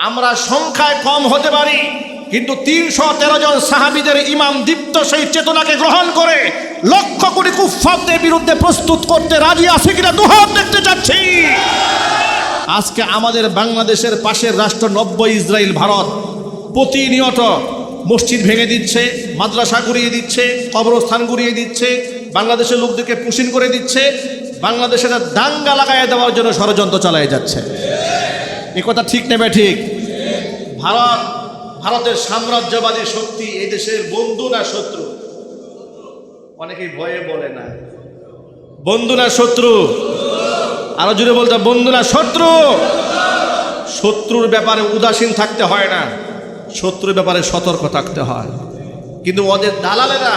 আমরা সংখ্যায় কম হতে পারি, কিন্তু ৩১৩ জন সাহাবীদের ইমাম দীপ্ত সেই চেতনাকে গ্রহণ করে লক্ষ কোটি কুফফারদের বিরুদ্ধে প্রস্তুত করতে রাজি আছে কিনা দুহাত দেখতে চাচ্ছি। আজকে আমাদের বাংলাদেশের পাশের রাষ্ট্র নব্য ইসরায়েল ভারত প্রতিনিয়ত মসজিদ ভেঙে দিচ্ছে, মাদ্রাসা গুড়িয়ে দিচ্ছে, কবরস্থান গুড়িয়ে দিচ্ছে, বাংলাদেশের লোকদেরকে পুশিন করে দিচ্ছে, বাংলাদেশের দাঙ্গা লাগাইয়া দেওয়ার জন্য ষড়যন্ত্র চালিয়ে যাচ্ছে। এ কথা ঠিক নেবে ঠিক? ভারতের সাম্রাজ্যবাদী শক্তি এই দেশের বন্ধু না শত্রু? অনেকেই ভয়ে বলে না বন্ধু না শত্রু, আরো জুড়ে বলতে বন্ধু না শত্রু। শত্রুর ব্যাপারে উদাসীন থাকতে হয় না, শত্রুর ব্যাপারে সতর্ক থাকতে হয়। কিন্তু ওদের দালালেরা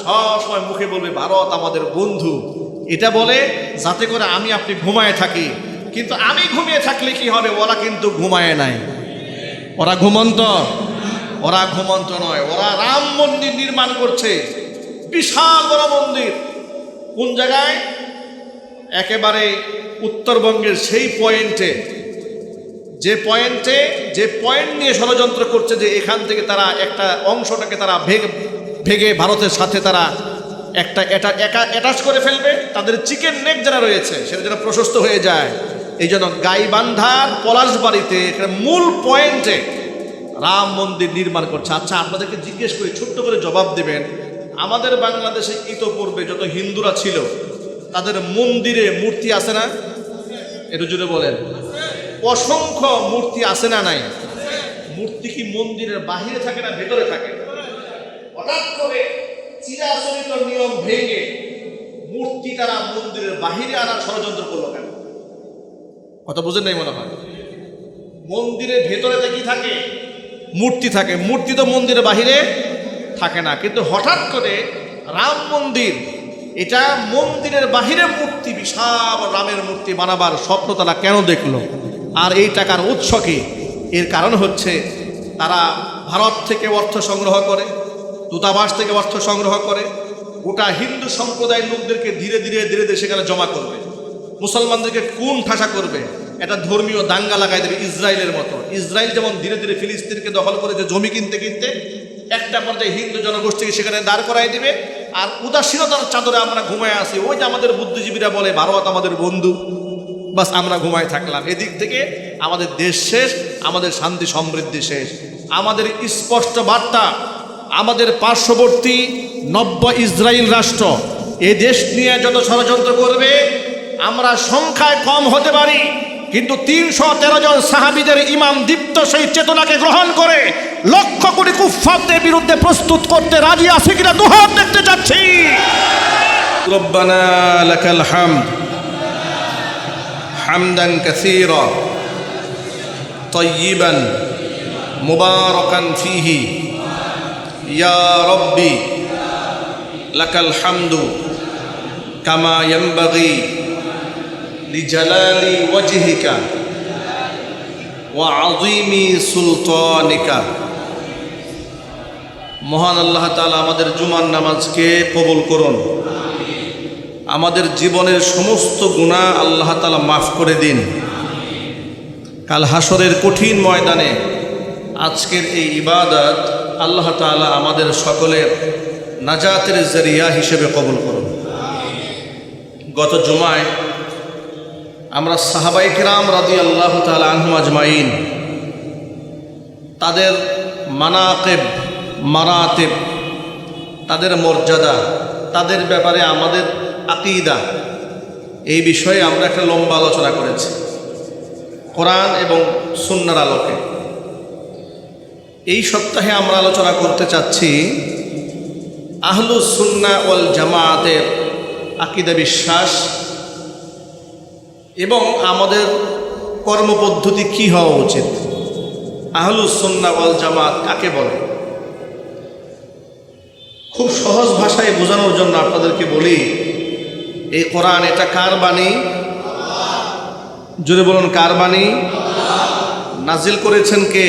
সবসময় মুখে বলবে ভারত আমাদের বন্ধু, এটা বলে যাতে করে আমি আপনি ঘুমায় থাকি। কিন্তু আমি ঘুমিয়ে থাকলে কি হবে? ওরা কিন্তু ঘুমায় নাই, ওরা ঘুমন্ত নয়। ওরা রাম মন্দির নির্মাণ করছে, বিশাল বড় মন্দির। কোন জায়গায়? একেবারে উত্তরবঙ্গের সেই পয়েন্টে, যে পয়েন্ট নিয়ে ষড়যন্ত্র করছে যে এখান থেকে তারা একটা অংশটাকে তারা ভেঙে ভারতের সাথে তারা একটা অ্যাটাচ করে ফেলবে। তাদের চিকেন নেক যারা রয়েছে সেটা যেন প্রশস্ত হয়ে যায়। এই জন্য গাইবান্ধার পলাশবাড়িতে মূল পয়েন্টে রাম মন্দির নির্মাণ করছে। আচ্ছা, আপনাদেরকে জিজ্ঞেস করি, ছোট্ট করে জবাব দেবেন, আমাদের বাংলাদেশে ইতোপূর্বে যত হিন্দুরা ছিল তাদের মন্দিরে মূর্তি আছে না? একটু জুড়ে বলেন। অসংখ্য মূর্তি আছে না নাই? মূর্তি কি মন্দিরের বাহিরে থাকে না ভেতরে থাকে? হঠাৎ করে চিরাচরিত নিয়ম ভেঙে মূর্তি তারা মন্দিরের বাহিরে আনার ষড়যন্ত্র করলো কেন? কথা বুঝেন নাই মনে হয়? মন্দিরের ভেতরে কি থাকে? মূর্তি থাকে। মূর্তি তো মন্দিরের বাহিরে থাকে না। কিন্তু হঠাৎ করে রাম মন্দির, এটা মন্দিরের বাহিরে মূর্তি, বিশাল রামের মূর্তি বানাবার স্বপ্ন তারা কেন দেখলো? আর এই টাকার উৎস কি? এর কারণ হচ্ছে তারা ভারত থেকে অর্থ সংগ্রহ করে, দূতাবাস থেকে অর্থ সংগ্রহ করে, গোটা হিন্দু সম্প্রদায়ের লোকদেরকে ধীরে ধীরে সেখানে জমা করবে, মুসলমানদেরকে কোন ঠাসা করবে, এটা ধর্মীয় দাঙ্গা লাগাই দেবে ইসরায়েলের মতো। ইসরায়েল যেমন ধীরে ধীরে ফিলিস্তিনকে দখল করেছে জমি কিনতে একটা পর্যায়ে হিন্দু জনগোষ্ঠীকে সেখানে দাঁড় করাই দিবে। আর উদাসীনতার চাদরে আমরা ঘুমায় আসি। ওই যে আমাদের বুদ্ধিজীবীরা বলে ভারত আমাদের বন্ধু, বাস আমরা ঘুমায় থাকলাম। এদিক থেকে আমাদের দেশ শেষ, আমাদের শান্তি সমৃদ্ধি শেষ। আমাদের স্পষ্ট বার্তা, আমাদের পার্শ্ববর্তী নব্য ইসরায়েল রাষ্ট্র এ দেশ নিয়ে যত ষড়যন্ত্র করবে, আমরা সংখ্যায় কম হতে পারি, কিন্তু ৩১৩ জন সাহাবীদের ইমাম দীপ্ত সেই চেতনাকে গ্রহণ করে লক্ষ কোটি কুফফারদের বিরুদ্ধে প্রস্তুত করতে রাজি আছে কিনা দুহাত দেখতে চাচ্ছি। রব্বানা লাকাল হামদ হামদান কাসীরা তাইয়িবান মুবারাকান ফীহি ইয়া রাব্বি লাকাল হামদু কামা ইয়ানবাগি লিজালালি ওয়াজহিকা ওয়া আযীমি সুলতানিকা। মহান আল্লাহ তাআলা আমাদের জুমার নামাজকে কবুল করুন। আমাদের জীবনের সমস্ত গুনাহ আল্লাহ তাআলা মাফ করে দিন। কাল হাসরের কঠিন ময়দানে আজকের এই ইবাদত আল্লাহ তাআলা আমাদের সকলের নাজাতের জরিয়া হিসেবে কবুল করুন। গত জুমায় আমরা সাহাবায়ে কেরাম রাদিয়াল্লাহু তাআলা আনহুম আজমাইন, তাদের মানাকিব, মারাতিব, তাদের মর্যাদা, তাদের ব্যাপারে আমাদের আকীদা, এই বিষয়ে আমরা একটা লম্বা আলোচনা করেছি কোরআন এবং সুন্নাহর আলোকে। এই সপ্তাহে আমরা আলোচনা করতে চাচ্ছি আহলুস সুন্নাহ ওয়াল জামাতের আকীদা, বিশ্বাস এবং আমাদের কর্মপদ্ধতি কি হওয়া উচিত। আহলুস সুন্নাহ ওয়াল জামাত কাকে বলে? খুব সহজ ভাষায় বোঝানোর জন্য আপনাদেরকে বলি, এই কোরআন এটা কার বাণী? জোরে বলুন, কার বাণী? নাজিল করেছেন কে?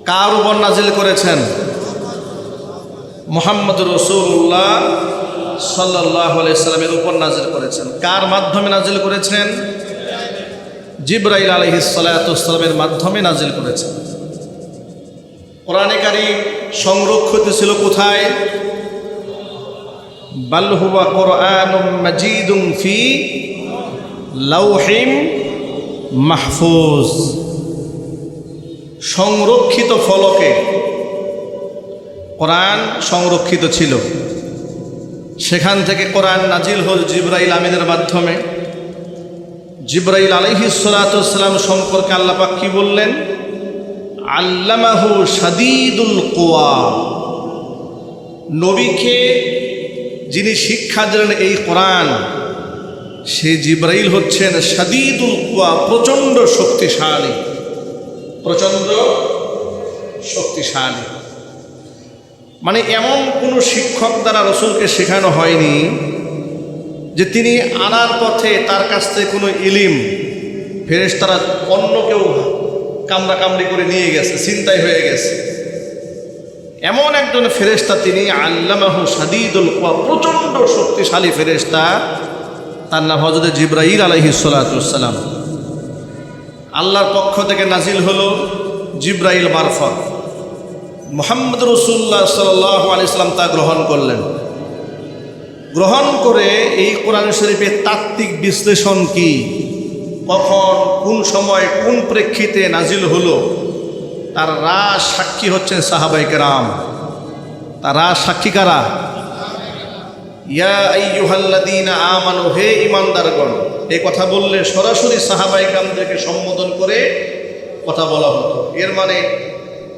কার উপর নাজিল করেছেন? মুহাম্মদুর রাসূলুল্লাহ সাল্লাল্লাহু আলাইহি সাল্লামের উপর নাজিল করেছেন। কার মাধ্যমে নাজিল করেছেন? জিবরাইল আলাইহিস সালাতু ওয়াস সালামের মাধ্যমে নাজিল করেছেন। কোরআনে কারীম সংরক্ষিত ছিল কোথায়? বাল হুয়া কুরআনুম মাজিদুন ফি লাউহিম মাহফুজ, সংরক্ষিত ফলকে কোরআন সংরক্ষিত ছিল। সেখান থেকে কোরআন নাজিল হল জিবরাইল আমিনের মাধ্যমে। জিবরাইল আলাইহিস সালাতু ওয়াস সালাম সম্পর্কে আল্লাহ পাক কি বললেন? আল্লামাহু শাদীদুল কুওয়া, নবীকে যিনি শিক্ষা দিলেন এই কোরআন, সে জিবরাইল হচ্ছেন শাদীদুল কুওয়া, প্রচণ্ড শক্তিশালী, প্রচণ্ড শক্তিশালী। মানে এমন কোনো শিক্ষক দ্বারা রসুলকে শেখানো হয়নি যে তিনি আনার পথে তার কাছ থেকে কোনো ইলিম ফেরেশতারা অন্য কেউ কামড়াকামড়ি করে নিয়ে গেছে, ছিনতাই হয়ে গেছে। এমন একজন ফেরেশতা তিনি, আল্লামাহু শাদীদুল কুওয়া, প্রচণ্ড শক্তিশালী ফেরেশতা। তার নাম হযরত জিবরাইল আলাইহিস সালাতু ওয়াস সালাম। আল্লাহর পক্ষ থেকে নাজিল হলো জিবরাইল মারফত। মুহাম্মদ রাসূলুল্লাহ সাল্লাল্লাহু আলাইহি ওয়াসাল্লাম তা গ্রহণ করলেন। গ্রহণ করে এই কোরআন শরীফের তাত্ত্বিক বিশ্লেষণ কি, কখন, কোন সময়, কোন প্রেক্ষিতে নাজিল হলো, তার রাজ সাক্ষী হচ্ছেন সাহাবায়ে কেরাম। তার রাজ সাক্ষী কারা? ইয়া আইয়ুহাল্লাযীনা আমানু, হে ঈমানদারগণ। এই কথা বললে সরাসরি সাহাবায়ে কেরামদেরকে সম্বোধন করে কথা বলা হতো। এর মানে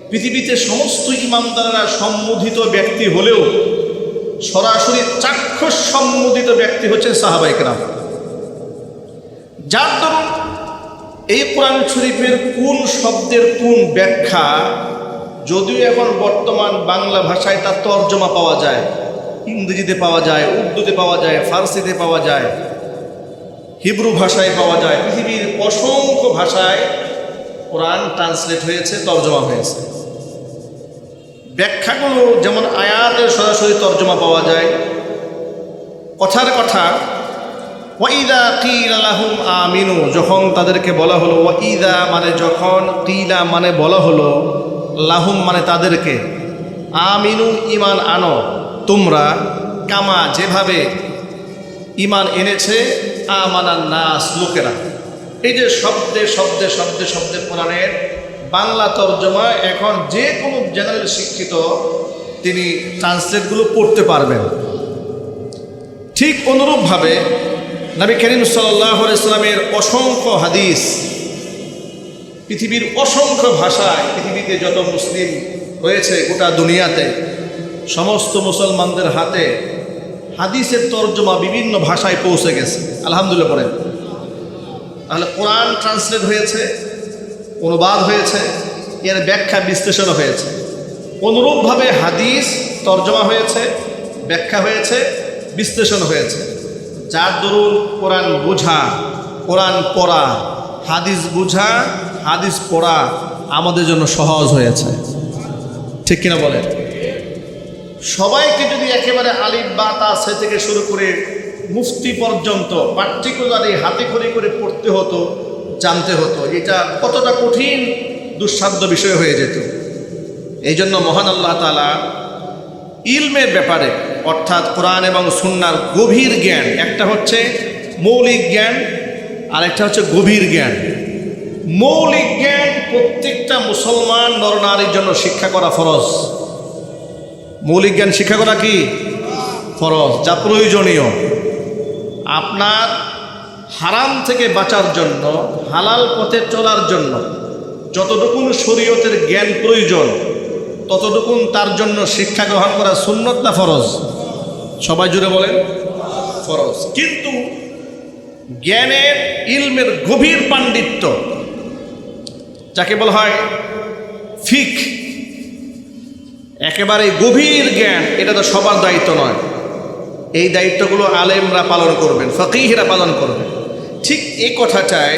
পৃথিবীতে সমস্ত ঈমানদাররা সম্মোধিত ব্যক্তি হলেও সরাসরি চাক্ষুষ সম্মোধিত ব্যক্তি হচ্ছেন সাহাবায়ে কেরাম। যার দরুন এই কোরআন শরীফের কোন শব্দের কোন ব্যাখ্যা, যদিও এখন বর্তমান বাংলা ভাষায় তার তর্জমা পাওয়া যায়, ইংরেজিতে পাওয়া যায়, উর্দুতে পাওয়া যায়, ফার্সিতে পাওয়া যায়, হিব্রু ভাষায় পাওয়া যায়, পৃথিবীর অসংখ্য ভাষায় কোরআন ট্রান্সলেট হয়েছে, তর্জমা হয়েছে। ব্যাখ্যাগুলো যেমন আয়াতের সরাসরি তর্জমা পাওয়া যায়, কথার কথা ওয়াইদা কিলা লাহুম আমিনু, যখন তাদেরকে বলা হলো, ওয়াইদা মানে যখন, কিলা মানে বলা হলো, লাহুম মানে তাদেরকে, আমিনু ঈমান আনো তোমরা, কামা যেভাবে ঈমান এনেছে আমানান নাস লোকেরা। এই যে শব্দে শব্দে শব্দে শব্দে কোরআনের বাংলা তর্জমা এখন যে কোনো জেনারেল শিক্ষিত তিনি ট্রান্সলেটগুলো পড়তে পারবেন। ঠিক অনুরূপভাবে নবী করিম সাল্লাল্লাহু আলাইহি ওয়াসাল্লামের অসংখ্য হাদিস, পৃথিবীর অসংখ্য ভাষায়, পৃথিবীতে যত মুসলিম রয়েছে গোটা দুনিয়াতে, সমস্ত মুসলমানদের হাতে হাদিসের তর্জমা বিভিন্ন ভাষায় পৌঁছে গেছে। আলহামদুলিল্লাহ পড়েন। তাহলে কোরআন ট্রান্সলেট হয়েছে, অনুবাদ হয়েছে, এর ব্যাখ্যা বিশ্লেষণ হয়েছে। অনুরূপভাবে হাদিস তর্জমা হয়েছে, ব্যাখ্যা হয়েছে, বিশ্লেষণ হয়েছে। যার দরুন কোরআন বোঝা, কোরআন পড়া, হাদিস বোঝা, হাদিস পড়া আমাদের জন্য সহজ হয়েছে। ঠিক কিনা বলেন? সবাইকে যদি একেবারে আলিফ বা তা সে থেকে শুরু করে মুফতি পর্যন্ত পার্টিকুলারলি হাতে খড়ি করে পড়তে হতো, জানতে হতো, এটা কতটা কঠিন দুঃসাধ্য বিষয় হয়ে যেত। এই জন্য মহান আল্লাহ তাআলা ইলমের ব্যাপারে, অর্থাৎ কোরআন এবং সুন্নাহর গভীর জ্ঞান, একটা হচ্ছে মৌলিক জ্ঞান আর একটা হচ্ছে গভীর জ্ঞান। মৌলিক জ্ঞান প্রত্যেকটা মুসলমান নরনারীর জন্য শিক্ষা করা ফরজ। মৌলিক জ্ঞান শিক্ষা করা কি ফরজ, যা প্রয়োজনীয়। আপনার হারাম থেকে বাঁচার জন্য, হালাল পথে চলার জন্য যতটুকুন শরীয়তের জ্ঞান প্রয়োজন, ততটুকুন তার জন্য শিক্ষা গ্রহণ করা সুন্নত না ফরজ? সবাই জুড়ে বলেন ফরজ। কিন্তু জ্ঞানের, ইলমের গভীর পাণ্ডিত্য, যাকে বলা হয় ফিক, একেবারে গভীর জ্ঞান, এটা তো সবার দায়িত্ব নয়। এই দায়িত্বগুলো আলেমরা পালন করবেন, ফকিহরা পালন করবেন। ঠিক এই কথাটাই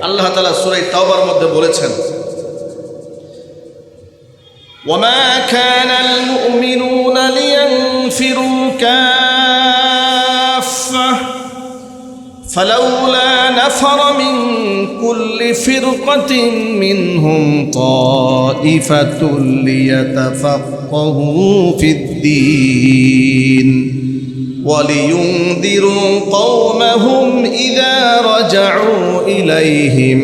আল্লাহ তাআলা সূরা তাওবার মধ্যে বলেছেন, ওয়ামা কানাল মুমিনুনা লিয়ানফিরু কাফফা فلولا نفر من كل فرقة منهم طائفة ليتفقهوا في الدين ولينذروا قومهم إذا رجعوا إليهم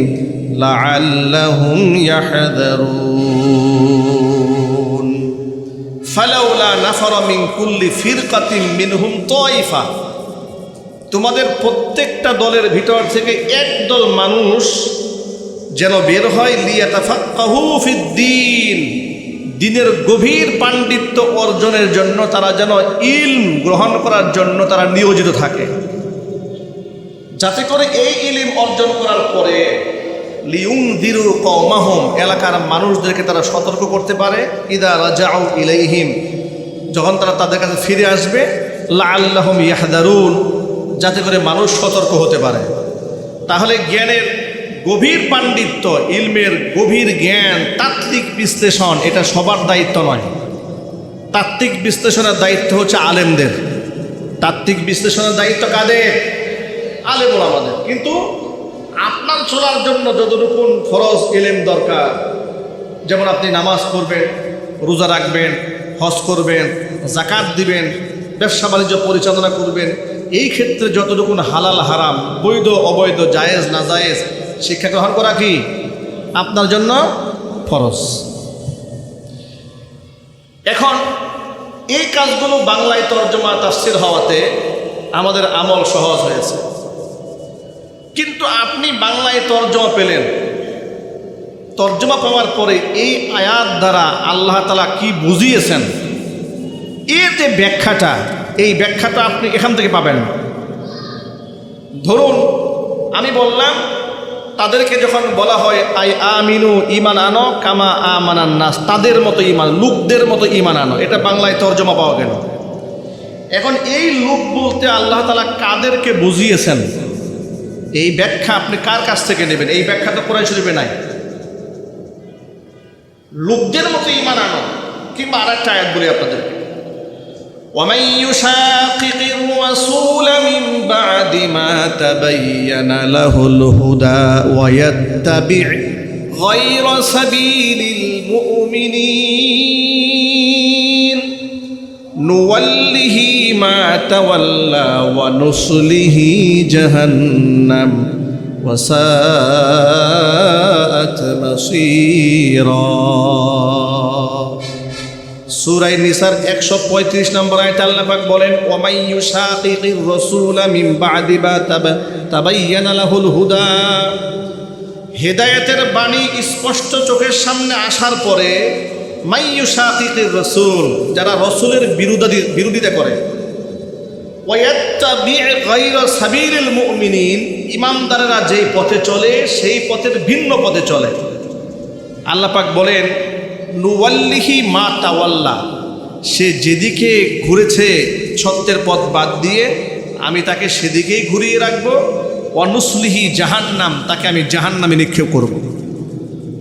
لعلهم يحذرون فلولا نفر من كل فرقة منهم طائفة তোমাদের প্রত্যেকটা দলের ভিতর থেকে একদল মানুষ যেন বের হয় লিয়াতাফাক্কাহু ফিদ্দীন, দ্বীনের গভীর পাণ্ডিত্য অর্জনের জন্য তারা যেন ইলম গ্রহণ করার জন্য তারা নিয়োজিত থাকে, যাতে করে এই ইলম অর্জন করার পরে লিউনদিরু কওমাহুম, এলাকার মানুষদেরকে তারা সতর্ক করতে পারে, ইদা রাজাউ ইলাইহিম, যখন তারা তাদের কাছে ফিরে আসবে, লাআল্লাহুম ইয়াহদারুন, যাতে করে মানুষ সতর্ক হতে পারে। তাহলে জ্ঞানের গভীর পাণ্ডিত্য, ইলমের গভীর জ্ঞান, তাত্ত্বিক বিশ্লেষণ, এটা সবার দায়িত্ব নয়। তাত্ত্বিক বিশ্লেষণের দায়িত্ব হচ্ছে আলেমদের। তাত্ত্বিক বিশ্লেষণের দায়িত্ব কাদের? আলেম ওলামাদের। কিন্তু আপনার চলার জন্য যতটুকু ফরজ ইলম দরকার, যেমন আপনি নামাজ পড়বেন, রোজা রাখবেন, হজ করবেন, যাকাত দিবেন, ব্যবসা বাণিজ্য পরিচালনা করবেন, এই ক্ষেত্রে যতটুকুন হালাল হারাম, বৈধ অবৈধ, জায়েজ না জায়েজ শিক্ষা গ্রহণ করা কি আপনার জন্য ফরজ। এখন এই কাজগুলো বাংলায় তর্জমা তাফসীর হওয়াতে আমাদের আমল সহজ হয়েছে। কিন্তু আপনি বাংলায় তর্জমা পেলেন, তর্জমা পাওয়ার পরে এই আয়াত দ্বারা আল্লাহ তাআলা কি বুঝিয়েছেন, এর যে ব্যাখ্যাটা, এই ব্যাখ্যাটা আপনি এখান থেকে পাবেন। ধরুন আমি বললাম, তাদেরকে যখন বলা হয় আই আমিনু, ঈমান আনো, কামা আমানান নাস, তাদের মতো ঈমান, লোকদের মতো ঈমান আনো, এটা বাংলায় তর্জমা পাওয়া গেল। এখন এই লোক বলতে আল্লাহ তাআলা কাদেরকে বুঝিয়েছেন, এই ব্যাখ্যা আপনি কার কাছ থেকে নেবেন? এই ব্যাখ্যা তো কোরআন শরীফে নাই। লোকদের মতো ঈমান আনো, কিংবা আরেকটা আয়াত বলি আপনাদেরকে, ومن يشاقق الرسول من بعد ما تبين له الهدى ويتبع غير سبيل المؤمنين نوله ما تولى ونصله جهنم وساءت مصيرا। সূরা নিসার 135 নম্বর আয়াতে আল্লাহ পাক বলেন, ওয়ামাই ইউশাকিকির রাসূলা মিন বা'দি মা তাবায়্যানা লাহুল হুদা, হেদায়েতের বাণী স্পষ্ট চোখের সামনে আসার পরে মাই ইউশাকিকির রাসূল, যারা রাসূলের বিরোধিতা করে, ওয়ায়াত্তাবি গায়রা সাবিলিল মুমিনিন, ঈমানদাররা যেই পথে চলে সেই পথের ভিন্ন পথে চলে, আল্লাহ পাক বলেন নুওয়াল্লিহি মা তাওয়াল্লা, সে যেদিকে ঘুরেছে সত্যের পথ বাদ দিয়ে আমি তাকে সেদিকেই ঘুরিয়ে রাখবো। ওয়ানুসলিহি জাহান্নাম, তাকে আমি জাহান্নামে নিক্ষেপ করব।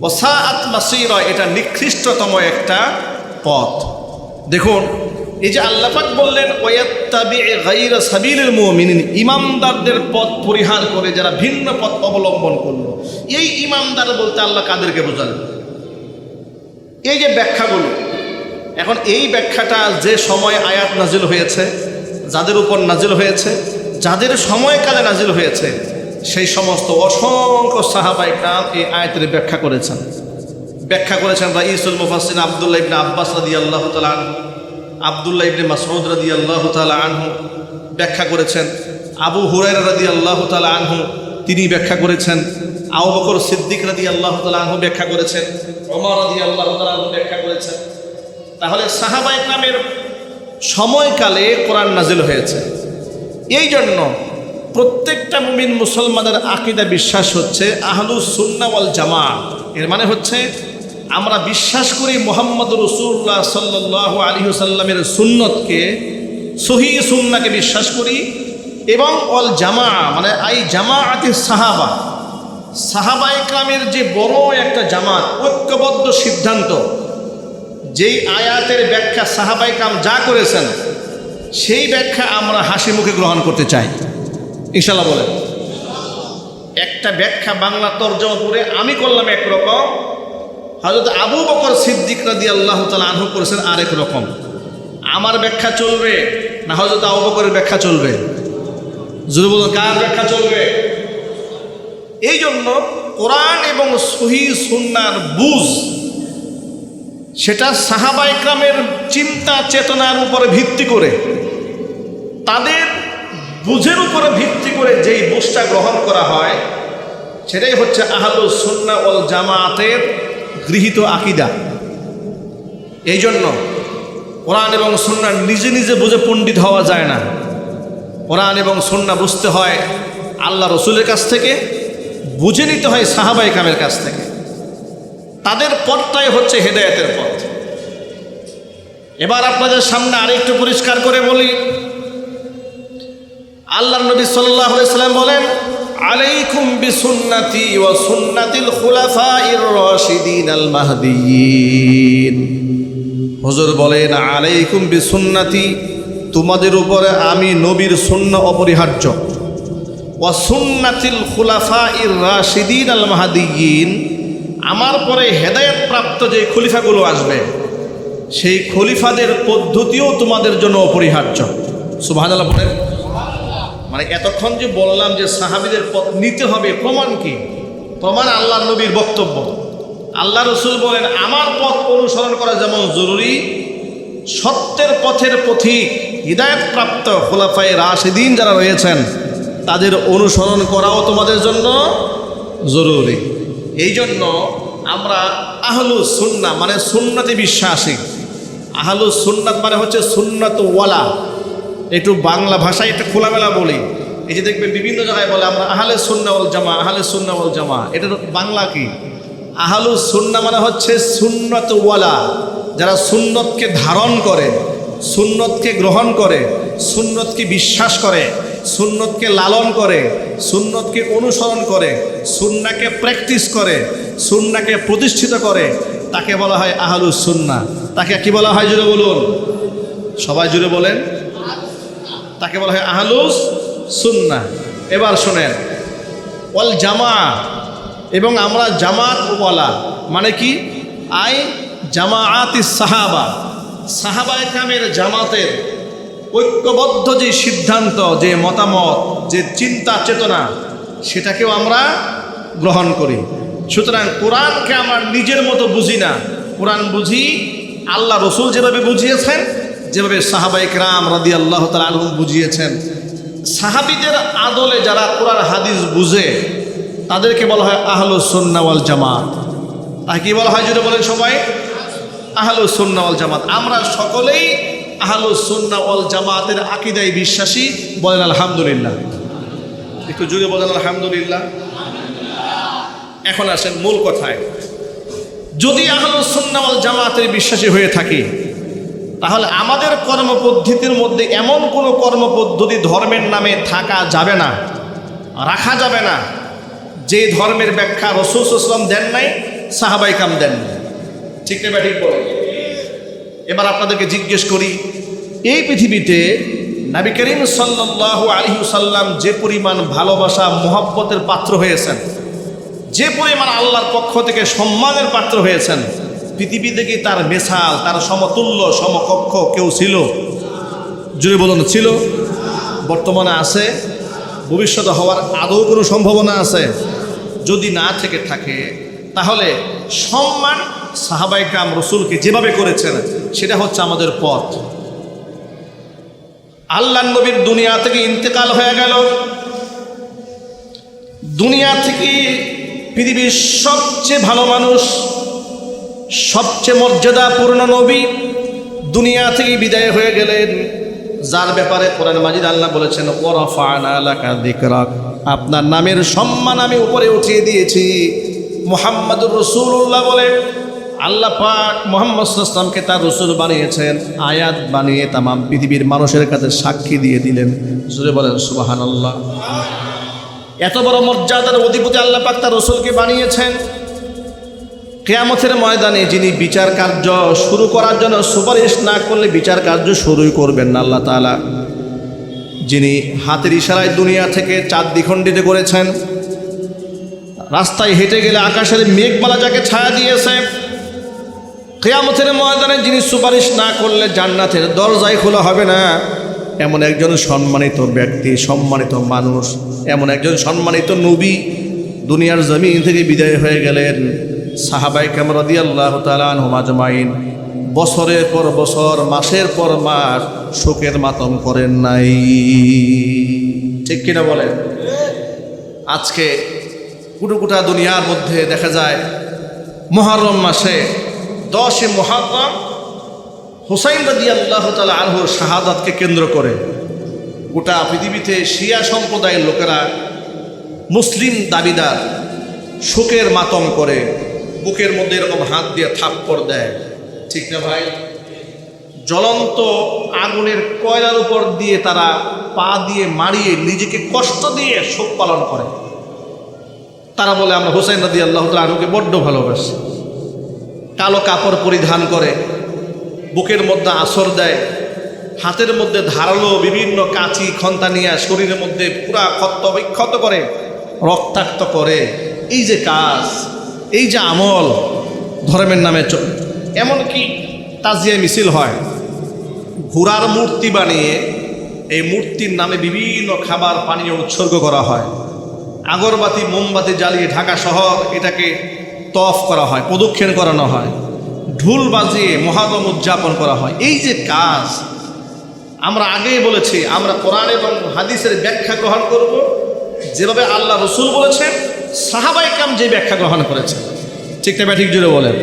ওয়াসাআত মাসীরা, এটা নিকৃষ্টতম একটা পথ। দেখুন এই যে আল্লাহ পাক বললেন ওয়ায়াত্তাবি গায়রা সাবিলিল মুমিনিন, ইমানদারদের পথ পরিহার করে যারা ভিন্ন পথ অবলম্বন করলো, এই ইমানদার বলতে আল্লাহ কাদেরকে বোঝালেন? এই যে ব্যাখ্যাগুলো, এখন এই ব্যাখ্যাটা যে সময় আয়াত নাজিল হয়েছে, যাদের উপর নাজিল হয়েছে, যাদের সময়কালে নাজিল হয়েছে, সেই সমস্ত অসংখ্য সাহাবায়ে কেরাম এই আয়াতের ব্যাখ্যা করেছেন। রাইসুল মুফাসসিরিন আব্দুল্লাহ ইবনে আব্বাস রাদিয়াল্লাহু তাআলা আনহু, আব্দুল্লাহ ইবনে মাসউদ রাদিয়াল্লাহু তাআলা আনহু ব্যাখ্যা করেছেন, আবু হুরায়রা রাদিয়াল্লাহু তাআলা আনহু তিনি ব্যাখ্যা করেছেন, আবু বকর সিদ্দিক রাদিয়াল্লাহু তাআলা আনহু ব্যাখ্যা করেছেন, ওমর রাদিয়াল্লাহু তাআলা আনহু ব্যাখ্যা করেছেন। তাহলে সাহাবায়ে কেরামের সময়কালে কোরআন নাজিল হয়েছে। এই জন্য প্রত্যেকটা মুমিন মুসলমানের আকীদা বিশ্বাস হচ্ছে আহলুস সুন্নাহ ওয়াল জামাআহ। এর মানে হচ্ছে আমরা বিশ্বাস করি মুহাম্মদ রাসূলুল্লাহ সাল্লাল্লাহু আলাইহি ওয়াসাল্লামের সুন্নতকে, সহিহ সুন্নাহকে বিশ্বাস করি, এবং ওয়াল জামাআহ মানে আই জামাআতিস সাহাবা, সাহাবায়ে কেরামের যে বড় একটা জামাত, ঐক্যবদ্ধ সিদ্ধান্ত, যেই আয়াতের ব্যাখ্যা সাহাবায়ে কেরাম যা করেছেন সেই ব্যাখ্যা আমরা হাসি মুখে গ্রহণ করতে চাই, ইনশাআল্লাহ বলেন। একটা ব্যাখ্যা বাংলা তর্জমা করে আমি করলাম একরকম, হযরত আবু বকর সিদ্দিক রাদিয়াল্লাহু তাআলা আনহু করেছেন আরেক রকম। আমার ব্যাখ্যা চলবে না হযরত আবু বকরের ব্যাখ্যা চলবে? যদি বলুন কার ব্যাখ্যা চলবে? এই জন্য কোরআন এবং সহিহ সুন্নাহর বুঝ সেটা সাহাবা ইকরামের চিন্তা চেতনার উপরে ভিত্তি করে, তাদের বুঝের উপরে ভিত্তি করে যেই বুঝটা গ্রহণ করা হয় সেটাই হচ্ছে আহলুস সুন্নাহ ওয়াল জামাতের গৃহীত আকীদা। এই জন্য কোরআন এবং সুন্নাহ নিজে নিজে বুঝে পণ্ডিত হওয়া যায় না। কোরআন এবং সুন্নাহ বুঝতে হয় আল্লাহ রসুলের কাছ থেকে, বুঝে নিতে হয় সাহাবা ইকরামের কাছ থেকে। তাদের পথটাই হচ্ছে হেদায়েতের পথ। এবার আপনাদের সামনে আরেকটু পরিষ্কার করে বলি, আল্লাহর নবী সাল্লাল্লাহু আলাইহি সাল্লাম বলেন, আলাইকুম বিসুন্নতি ওয়া সুন্নাতিল খুলাফাইর রাশিদিন আল মাহদিয়িন। হুজুর বলেন, আলাইকুম বিসুন্নতি, তোমাদের উপরে আমি নবীর সুন্নাহ অপরিহার্য, ওয়া সুন্নাতিল খুলাফাইর রাশিদিন আল মাহদিয়িন, আমার পরে হেদায়েত প্রাপ্ত যে খলিফাগুলো আসবে সেই খলিফাদের পদ্ধতিও তোমাদের জন্য অপরিহার্য। সুবহানাল্লাহ বলেন। মানে এতক্ষণ যে বললাম যে সাহাবীদের পথ নিতে হবে, প্রমাণ কি? প্রমাণ আল্লাহর নবীর বক্তব্য। আল্লাহ রসুল বলেন, আমার পথ অনুসরণ করা যেমন জরুরি, সত্যের পথের পথিক হিদায়াত প্রাপ্ত খুলাফায়ে রাশিদিন যারা রয়েছেন তাদের অনুসরণ করাও তোমাদের জন্য জরুরি। এই জন্য আমরা আহলুস সুন্নাহ মানে সুন্নতে বিশ্বাসী। আহলুস সুন্নাত মানে হচ্ছে সুন্নাত ওয়ালা। একটু বাংলা ভাষায় একটু খোলামেলা বলি, এই যে দেখবেন বিভিন্ন জায়গায় বলে আমরা আহলে সুন্নাহ ওয়াল জামা, আহলে সুন্নাহ ওয়াল জামা। এটা বাংলা কি? আহলুস সুন্নাহ মানে হচ্ছে সুন্নত ওয়ালা, যারা সুন্নতকে ধারণ করে, সুন্নতকে গ্রহণ করে, সুন্নতকে বিশ্বাস করে, সুন্নতকে লালন করে, সুন্নতকে অনুসরণ করে, সুন্নাহকে প্র্যাকটিস করে, সুন্নাহকে প্রতিষ্ঠিত করে, তাকে বলা হয় আহলুস সুন্নাহ। তাকে কি বলা হয় জুড়ে বলুন, সবাই জুড়ে বলেন। তাকে বলা হয় আহলুস সুন্নাহ। এবার শোনেন, ওয়াল জামা, এবং আমরা জামাত ওয়ালা মানে কি? আই জামাআতিস সাহাবা, সাহাবা ইকরামের জামাতের ঐক্যবদ্ধ যে সিদ্ধান্ত, যে মতামত, যে চিন্তা চেতনা, সেটাকেও আমরা গ্রহণ করি। সুতরাং কোরআনকে আমরা নিজের মতো বুঝি না, কোরআন বুঝি আল্লাহ রসুল যেভাবে বুঝিয়েছেন, যেভাবে সাহাবা ইকরাম রাদিয়াল্লাহু তাআলা আনহুম বুঝিয়েছেন। সাহাবীদের আদলে যারা কোরআন হাদিস বুঝে তাদেরকে বলা হয় আহলুস সুন্নাহ ওয়াল জামাত। তাই কি বলা হয় যদি বলেন সবাই? আহলুস সুন্নাহ ওয়াল জামাত। আমরা সকলেই আহলুস সুন্নাহ ওয়াল জামাতের আকীদায় বিশ্বাসী। বলেন আলহামদুলিল্লাহ। একটু জুড়ে বলেন আলহামদুলিল্লাহ। এখন আসেন মূল কথায়। যদি আহলুস সুন্নাহ ওয়াল জামাতের বিশ্বাসী হয়ে থাকি, তাহলে আমাদের কর্মপদ্ধতির মধ্যে এমন কোনো কর্মপদ্ধতি ধর্মের নামে থাকা যাবে না, রাখা যাবে না, যে ধর্মের ব্যাখ্যা রাসূল সাল্লাল্লাহু আলাইহি ওয়াসাল্লাম দেন নাই, সাহাবা ইকরাম দেন নাই। ঠিক না ঠিক বলেন? এবার আপনাদেরকে জিজ্ঞেস করি, এই পৃথিবীতে নবী করিম সাল্লাল্লাহু আলাইহি ওয়াসাল্লাম যে পরিমাণ ভালোবাসা মুহাব্বতের পাত্র হয়েছেন, যে পরিমাণ আল্লাহর পক্ষ থেকে সম্মানের পাত্র হয়েছেন, পৃথিবীতে কি তার মেসাল, তার সমতুল্য, সমকক্ষ কেউ ছিল? জুড়ে বলুন, ছিল? বর্তমানে আছে? ভবিষ্যতে হওয়ার আদৌ কোনো সম্ভাবনা আছে? যদি না থেকে থাকে, তাহলে সম্মান সাহাবা ইকরাম রাসূলকে যেভাবে করেছেন সেটা হচ্ছে আমাদের পথ। আল্লাহর নবীর দুনিয়া থেকে ইন্তেকাল হয়ে গেল। দুনিয়া থেকে পৃথিবীর সবচেয়ে ভালো মানুষ, সবচেয়ে মর্যাদাপূর্ণ নবী দুনিয়া থেকে বিদায় হয়ে গেলেন, যার ব্যাপারে কোরআন মাজিদ আল্লাহ বলেছেন, ওয়ারাফা'না লাকা যিকরাক, আপনার নামের সম্মান আমি উপরে উঠিয়ে দিয়েছি। মুহাম্মাদুর রাসূলুল্লাহ বলে আল্লাহ পাক মুহাম্মদ সাল্লাল্লাহু আলাইহি ওয়াসাল্লামকে তার রাসূল বানিয়েছেন, আয়াত বানিয়ে তাম পৃথিবীর মানুষের কাছে সাক্ষী দিয়ে দিলেন। জোরে বলেন সুবহানাল্লাহ। এত বড় মর্যাদার অধিপতি আল্লাহ পাক তার রাসূলকে বানিয়েছেন। কিয়ামতের ময়দানে যিনি বিচার কার্য শুরু করার জন্য সুপারিশ না করলে বিচার কার্য শুরুই করবেন না আল্লাহ তাআলা, যিনি হাতের ইশারায় দুনিয়া থেকে চাঁদ দ্বিখণ্ডিত করেছেন, রাস্তায় হেঁটে গেলে আকাশের মেঘমালা যাকে ছায়া দিয়েছে, কিয়ামতের ময়দানে যিনি সুপারিশ না করলে জান্নাতের দরজাই খোলা হবে না, এমন একজন সম্মানিত ব্যক্তি, সম্মানিত মানুষ, এমন একজন সম্মানিত নবী দুনিয়ার জমিন থেকে বিদায় হয়ে গেলেন। সাহাবায়ে কেরাম রাদিয়াল্লাহু তাআলা আনহুম আজমাইন বছরের পর বছর, মাসের পর মাস শোকের মাতম করেন নাই। ঠিক কিনা বলেন? আজকে কুটুকুটা দুনিয়ার মধ্যে দেখা যায় মুহররম মাসে 10 মুহররম হুসাইন রাদিয়াল্লাহু তাআলা আনহুর শাহাদাতকে কেন্দ্র করে গোটা পৃথিবীতে শিয়া সম্প্রদায়ের লোকেরা, মুসলিম দাবিদার, শোকের মাতম করে বুকের মধ্যে এরকম হাত দিয়ে থাপ্পড় দেয়। ঠিক না ভাই? জ্বলন্ত আগুনের কয়লার উপর দিয়ে তারা পা দিয়ে মারিয়ে নিজেকে কষ্ট দিয়ে শোক পালন করে। তারা বলে আমরা হুসাইন রাদিয়াল্লাহু তাআলা আনহুকে বড্ড ভালোবাসি। কালো কাপড় পরিধান করে, বুকের মধ্যে আসর দেয়, হাতের মধ্যে ধারালো বিভিন্ন কাঁচি খন্তা নিয়ে শরীরের মধ্যে পুরা ক্ষত বিক্ষত করে, রক্তাক্ত করে। এই যে কাজ, এই যে আমল ধর্মের নামে এমনকি তাজিয়া মিছিল হয়, ঘোড়ার মূর্তি বানিয়ে এই মূর্তির নামে বিভিন্ন খাবার পানীয় উৎসর্গ করা হয়, আগরবাতি মোমবাতি জ্বালিয়ে ঢাকা শহর এটাকে তফ করা হয়, প্রদক্ষিণ করানো হয়, ঢোল বাজিয়ে মুহররম উদযাপন করা হয়। এই যে কাজ, আমরা আগেই বলেছি আমরা কোরআন এবং হাদিসের ব্যাখ্যা গ্রহণ করব যেভাবে আল্লাহ রসুল বলেছেন, সাহাবায়ে কেরাম যে ব্যাখ্যা গ্রহণ করেছেন। ঠিক না? ঠিক জুড়ে বলেন।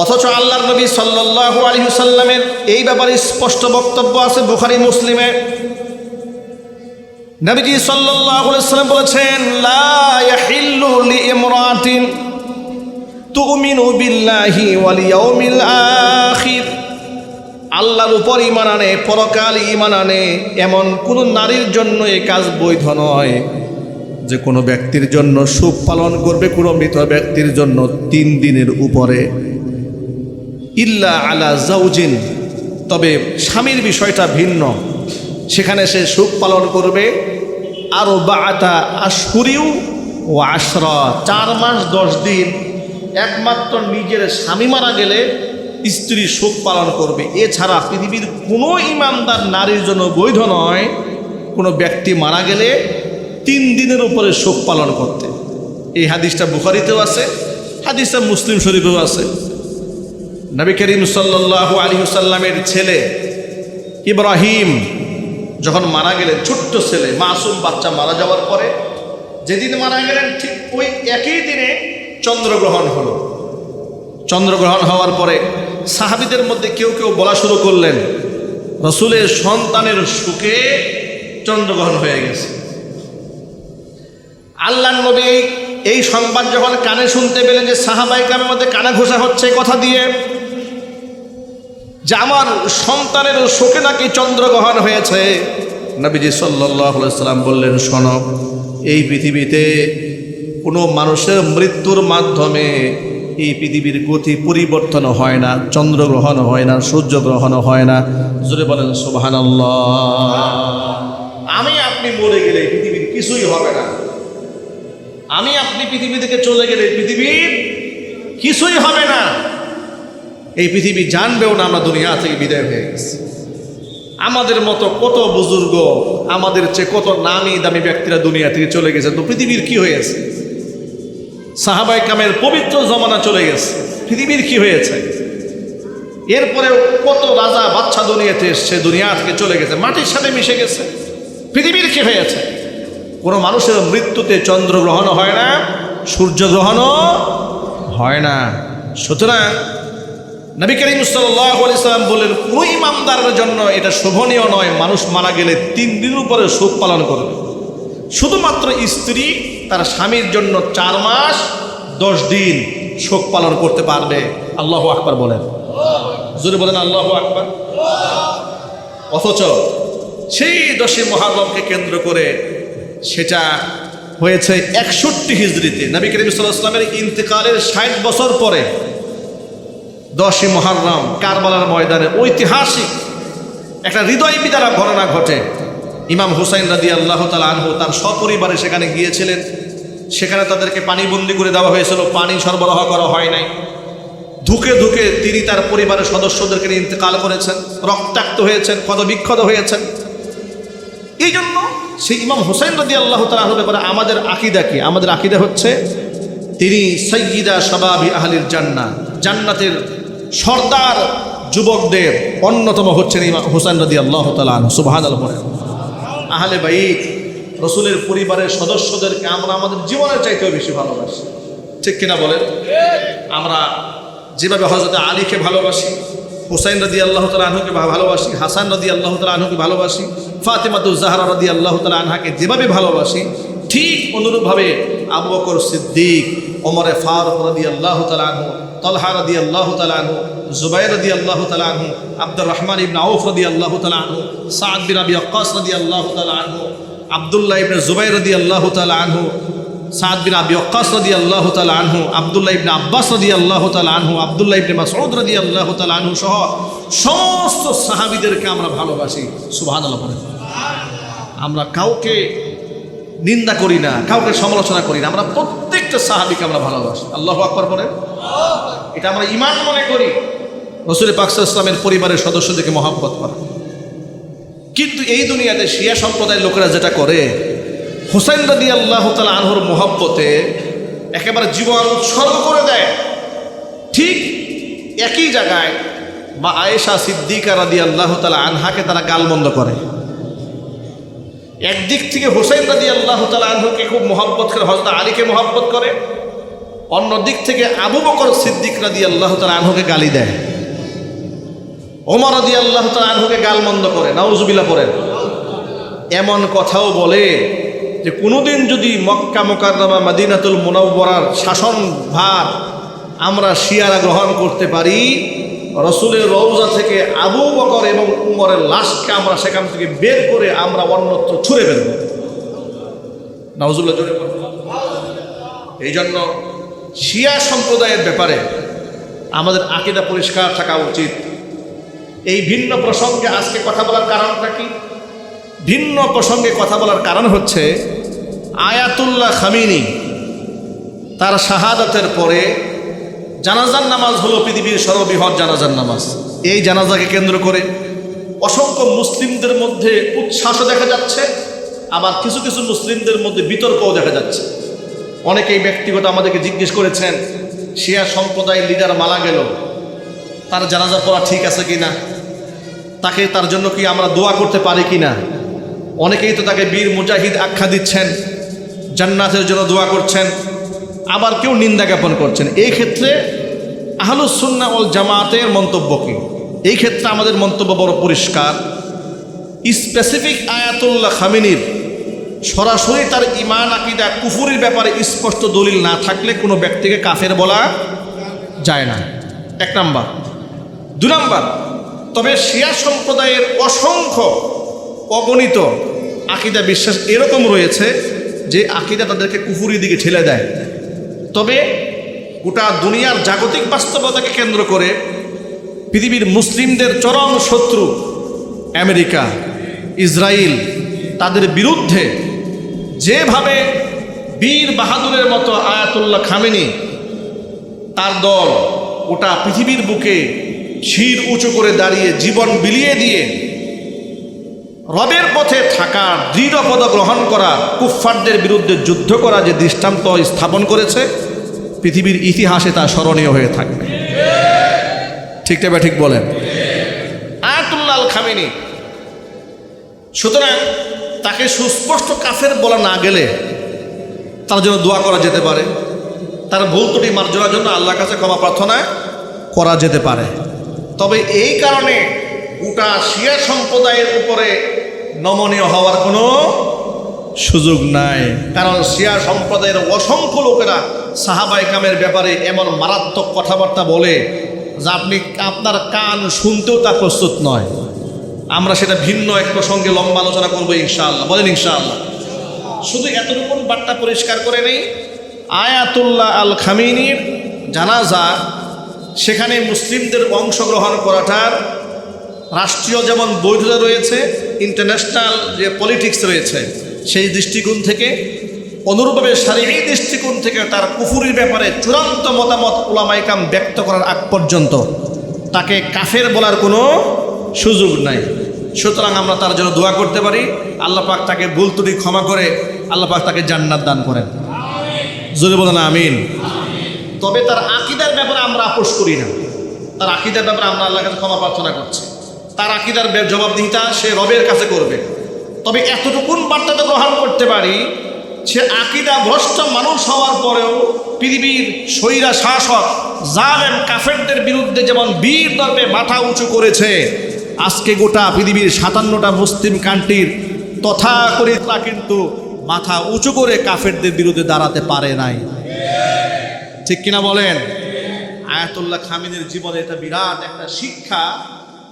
অথচ আল্লাহর নবী সাল্লাল্লাহু আলাইহি ওয়াসাল্লামের এই ব্যাপারে স্পষ্ট বক্তব্য আছে বুখারী মুসলিমে। নবীজি সাল্লাল্লাহু আলাইহি ওয়াসাল্লাম বলেছেন, লা ইয়াহিল্লু লিইমরাতিন তুমিনু বিল্লাহি ওয়াল ইয়াউমিল আখির, আল্লাহর উপর ঈমান আনে, পরকাল ঈমান আনে এমন কোন নারীর জন্য এই কাজ বৈধ নয় যে কোনো ব্যক্তির জন্য শোক পালন করবে কোনো মৃত ব্যক্তির জন্য 3 দিনের উপরে, ইল্লা আলা জাওজিন, তবে স্বামীর বিষয়টা ভিন্ন। সেখানে সে শোক পালন করবে আরো বাআতা আশহুরিউ ওয়া আশরা, 4 মাস 10 দিন। একমাত্র নিজের স্বামী মারা গেলে স্ত্রী শোক পালন করবে। এছাড়া পৃথিবীর কোনো ইমানদার নারীর জন্য বৈধ নয় কোনো ব্যক্তি মারা গেলে 3 দিনের উপরে শোক পালন করতে। এই হাদিসটা বুখারীতেও আছে, হাদিসটা মুসলিম শরীফেও আছে। নবী করিম সাল্লাল্লাহু আলাইহি ওয়াসাল্লামের ছেলে ইব্রাহিম যখন মারা গেলেন, ছোট্ট ছেলে মাসুম বাচ্চা মারা যাওয়ার পরে যেদিন মারা গেলেন ঠিক ওই একই দিনে চন্দ্রগ্রহণ হলো। চন্দ্রগ্রহণ হওয়ার পরে সাহাবীদের মধ্যে কেউ কেউ বলা শুরু করলেন, রসুলের সন্তানের সুখে চন্দ্রগ্রহণ হয়ে গেছে। আল্লাহর নবী এই সংবাদ যখন কানে শুনতে পেলেন যে সাহাবায়ে কেরামের মধ্যে কানে ঘোষা হচ্ছে কথা দিয়ে যে আমার সন্তানের শোকে নাকি চন্দ্রগ্রহণ হয়েছে, নবীজি সাল্লাল্লাহু আলাইহি ওয়াসাল্লাম বললেন, শোনো, এই পৃথিবীতে কোনো মানুষের মৃত্যুর মাধ্যমে এই পৃথিবীর গতি পরিবর্তন হয় না, চন্দ্রগ্রহণ হয় না, সূর্যগ্রহণ হয় না। জোরে বলেন সুবহানাল্লাহ। আমি আপনি মরে গেলে পৃথিবীর কিছুই হবে না, আমি আপনি পৃথিবী থেকে চলে গেলে পৃথিবীর কিছুই হবে না, এই পৃথিবী জানবেও না আমরা দুনিয়া থেকে বিদায় হয়ে গেছি। আমাদের মতো কত বুজুর্গ, আমাদের চেয়ে কত নামি দামি ব্যক্তিরা দুনিয়া থেকে চলে গেছে, তো পৃথিবীর কি হয়েছে? সাহাবায়ে কেরামের পবিত্র জমানা চলে গেছে, পৃথিবীর কি হয়েছে? এরপরেও কত রাজা বাচ্চা দুনিয়াতে এসছে, দুনিয়া থেকে চলে গেছে, মাটির সাথে মিশে গেছে, পৃথিবীর কি হয়েছে? কোনো মানুষের মৃত্যুতে চন্দ্রগ্রহণ হয় না, সূর্যগ্রহণও হয় না। সুতরাং নবী করিম সাল্লাল্লাহু আলাইহি ওয়াসাল্লাম বলেন, কোনো ইমানদারের জন্য এটা শোভনীয় নয় মানুষ মারা গেলে 3 দিনের উপরে শোক পালন করবে। শুধুমাত্র স্ত্রী তার স্বামীর জন্য 4 মাস 10 দিন শোক পালন করতে পারবে। আল্লাহু আকবার বলেন, জোরে বলেন আল্লাহু আকবার। অথচ সেই 10 মুহররমকে কেন্দ্র করে সেটা হয়েছে 61 হিজরিতে, নবী করিম সাল্লাল্লাহু আলাইহি ওয়াসাল্লামের ইন্তেকালের 60 বছর পরে 10 মুহররম কারবালার ময়দানে ঐতিহাসিক একটা হৃদয় বিদারক ঘটনা ঘটে। ইমাম হুসাইন রাদিয়াল্লাহু তাআলা আনহু তার সপরিবারে সেখানে গিয়েছিলেন। সেখানে তাদেরকে পানিবন্দী করে দেওয়া হয়েছিল, পানি সরবরাহ করা হয় নাই। ধুকে ধুকে তিনি তার পরিবারের সদস্যদেরকে নিয়ে ইন্তেকাল করেছেন, রক্তাক্ত হয়েছেন, ক্ষতবিক্ষত হয়েছেন। এই জন্য সেই ইমাম হুসাইন রাদিয়াল্লাহু তাআলা আনহুর ব্যাপারে আমাদের আকীদা কি? আমাদের আকীদা হচ্ছে তিনি সাইয়্যিদা শাবাবি আহলিল জান্নাহ, জান্নাতের সর্দার যুবকদের অন্যতম হচ্ছেন ইমাম হুসাইন রাদিয়াল্লাহু তাআলা আনহু। সুবহানাল্লাহ। আহলে বাইত রসুলের পরিবারের সদস্যদেরকে আমরা আমাদের জীবনের চাইতেও বেশি ভালোবাসি, ঠিক কিনা বলেন? আমরা যেভাবে হযরত আলীকে ভালোবাসি, হুসাইন রাদিয়াল্লাহু তাআলা আনহুকে ভালোবাসি, হাসান রাদিয়াল্লাহু তাআলা আনহুকে ভালোবাসি, ফাতিমাতুজ জাহরা রাদিয়াল্লাহু তাআলা আনহাকে যেভাবে ভালোবাসি, ঠিক অনুরূপভাবে আবু বকর সিদ্দিক, ওমরে ফারুক রাদিয়াল্লাহু তাআলা আনহু, তালহা রাদিয়াল্লাহু তাআলা আনহু, জুবাইর রাদিয়াল্লাহু তাআলা আনহু, আব্দুর রহমান ইবনে আউফ রাদিয়াল্লাহু তাআলা আনহু, সাদ বিন আবি ওয়াক্কাস রাদিয়াল্লাহু তাআলা আনহু, আব্দুল্লাহ ইবনে জুবাইর রাদিয়াল্লাহু তাআলা আনহু, সাদ বিন আবি ওয়াক্কাস রাদিয়াল্লাহু তাআলা আনহু, আব্দুল্লাহ ইবনে আব্বাস রাদিয়াল্লাহু তাআলা আনহু, আব্দুল্লাহ ইবনে মাসউদ রাদিয়াল্লাহু তাআলা আনহু সহ সমস্ত সাহাবীদেরকে আমরা ভালোবাসি। সুবহানাল্লাহ। আমরা কাউকে নিন্দা করি না, কাউকে সমালোচনা করি না, আমরা প্রত্যেকটা সাহাবীকে আমরা ভালোবাসি। আল্লাহু আকবার বলে, এটা আমরা ঈমান মনে করি। রাসূল পাক সাল্লাল্লাহু আলাইহি ওয়াসাল্লামের পরিবারের সদস্যদেরকে মহব্বত করা। কিন্তু এই দুনিয়াতে শিয়া সম্প্রদায়ের লোকেরা যেটা করে, হুসাইন রাদিয়াল্লাহু তাআলা আনহুর মহব্বতে একেবারে জীবন উৎসর্গ করে দেয়। ঠিক একই জায়গায় মা আয়েশা সিদ্দিকা রাদিয়াল্লাহু তাআলা আনহাকে তারা গালমন্দ করে। একদিক থেকে হুসাইন রাদিয়াল্লাহু তাআলা আনহুকে খুব মহব্বত করে, হযরত আলীকে মহব্বত করে, অন্য দিক থেকে আবু বকর সিদ্দিক রাদিয়াল্লাহু তাআলা আনহুকে গালি দেয়, ওমর রাদিয়াল্লাহু তাআলা আনহুকে গালমন্দ করে। নাউজুবিল্লাহ পড়েন। এমন কথাও বলে যে কোনোদিন যদি মক্কা মুকাররমা মদিনাতুল মুনাওয়ারার শাসনভার আমরা শিয়ারা গ্রহণ করতে পারি, রসুলের রওজা থেকে আবু বকর এবং উমরের লাশকে আমরা সেখান থেকে বের করে আমরা অন্যত্র ছুঁড়ে ফেলব। নাউজুবিল্লাহ। এই জন্য শিয়া সম্প্রদায়ের ব্যাপারে আমাদের আকীদা পরিষ্কার থাকা উচিত। এই ভিন্ন প্রসঙ্গে আজকে কথা বলার কারণটা কি? ভিন্ন প্রসঙ্গে কথা বলার কারণ হচ্ছে আয়াতুল্লাহ খামিনি তার শাহাদাতের পরে জানাজার নামাজ হলো পৃথিবীর সর্ববৃহৎ জানাজার নামাজ। এই জানাজাকে কেন্দ্র করে অসংখ্য মুসলিমদের মধ্যে উচ্ছ্বাসও দেখা যাচ্ছে, আবার কিছু কিছু মুসলিমদের মধ্যে বিতর্কও দেখা যাচ্ছে। অনেকেই ব্যক্তিগত আমাদেরকে জিজ্ঞেস করেছেন, শিয়া সম্প্রদায়ের লিডার মারা গেল, তার জানাজা পড়া ঠিক আছে কিনা, তাকে তার জন্য কি আমরা দোয়া করতে পারি কিনা। অনেকেই তো তাকে বীর মুজাহিদ আখ্যা দিচ্ছেন, জান্নাতের জন্য দোয়া করছেন, আবার কেউ নিন্দা জ্ঞাপন করছেন। এই ক্ষেত্রে আহলুস সুন্নাহ ওয়াল জামাতের মন্তব্য কি? এই ক্ষেত্রে আমাদের মন্তব্য বড় পরিষ্কার। স্পেসিফিক আয়াতুল্লাহ খামিনির সরাসরি তার ঈমান আকীদা কুফুরির ব্যাপারে স্পষ্ট দলিল না থাকলে কোনো ব্যক্তিকে কাফের বলা যায় না, এক নাম্বার। দুই নাম্বার, তবে শিয়া সম্প্রদায়ের অসংখ্য অগণিত আকীদা বিশ্বাস এরকম রয়েছে যে আকীদা তাদেরকে কুফুরির দিকে ঠেলে দেয়। তবে গোটা দুনিয়ার জাগতিক বাস্তবতাকে কেন্দ্র করে পৃথিবীর মুসলিমদের চরম শত্রু আমেরিকা, ইসরায়েল, তাদের বিরুদ্ধে যেভাবে বীর বাহাদুরের মতো আয়াতুল্লাহ খামেনি তার দল গোটা পৃথিবীর বুকে শির উঁচু করে দাঁড়িয়ে জীবন বিলিয়ে দিয়ে রবের পথে থাকা, দৃঢ়পদ গ্রহণ করা, কুফফারদের বিরুদ্ধে যুদ্ধ করা যে দৃষ্টান্ত স্থাপন করেছে, পৃথিবীর ইতিহাসে তা স্মরণীয় হয়ে থাকবে। ঠিক তবে ঠিক বলেন আয়াতুল্লাহ আল খামেনি। সুতরাং তাকে সুস্পষ্ট কাফের বলা না গেলে তার জন্য দোয়া করা যেতে পারে, তার ভুল ত্রুটি মার্জনার জন্য আল্লাহর কাছে ক্ষমা প্রার্থনা করা যেতে পারে। তবে এই কারণে গোটা শিয়া সম্প্রদায়ের উপরে নমনীয় হওয়ার কোনো সুযোগ নাই। কারণ শিয়া সম্প্রদায়ের অসংখ্য লোকেরা সাহাবায়ে কেরামের ব্যাপারে এমন মারাত্মক কথাবার্তা বলে যা আপনার কান শুনতেও তা প্রস্তুত নয়। আমরা সেটা ভিন্ন এক প্রসঙ্গে লম্বা আলোচনা করবো ইনশাআল্লাহ। বলেন ইনশাআল্লাহ। শুধু এতটুকু বার্তা পরিষ্কার করে নেই, আয়াতুল্লাহ আল খামেনির জানাজা সেখানে মুসলিমদের অংশগ্রহণ করাটার রাষ্ট্রীয় যেমন বৈধতা রয়েছে, ইন্টারন্যাশনাল যে পলিটিক্স রয়েছে সেই দৃষ্টিকোণ থেকে, অনুরূপভাবে শারঈ দৃষ্টিকোণ থেকে তার কুফুরির ব্যাপারে চূড়ান্ত মতামত উলামায়ে কেরাম ব্যক্ত করার আগ পর্যন্ত তাকে কাফের বলার কোনো সুযোগ নাই। সুতরাং আমরা তার জন্য দোয়া করতে পারি, আল্লাহ পাক তাকে ভুল ত্রুটি ক্ষমা করে আল্লাহ পাক তাকে জান্নাত দান করেন। জোরে বলেন আমিন। তবে তার আকীদার ব্যাপারে আমরা আপোষ করি না। তার আকীদার ব্যাপারে আমরা আল্লাহর কাছে ক্ষমা প্রার্থনা করছি। তার আকীদার জবাবদিহিতা সে রবের কাছে করবে। তবে এতটুকুন বার্তা তো গ্রহণ করতে পারি, সে আকীদা ভ্রষ্ট মানুষ হওয়ার পরেও পৃথিবীর স্বৈরা শাসক জালেম কাফেরদের বিরুদ্ধে যেমন বীর দর্পে মাথা উঁচু করেছে, আজকে গোটা পৃথিবীর 57টা মুসলিম কান্ট্রির তথাকথিতরা কিন্তু মাথা উঁচু করে কাফেরদের বিরুদ্ধে দাঁড়াতে পারে নাই। ঠিক কিনা বলেন? আয়াতুল্লাহ খামিনির জীবনে এটা বিরাট একটা শিক্ষা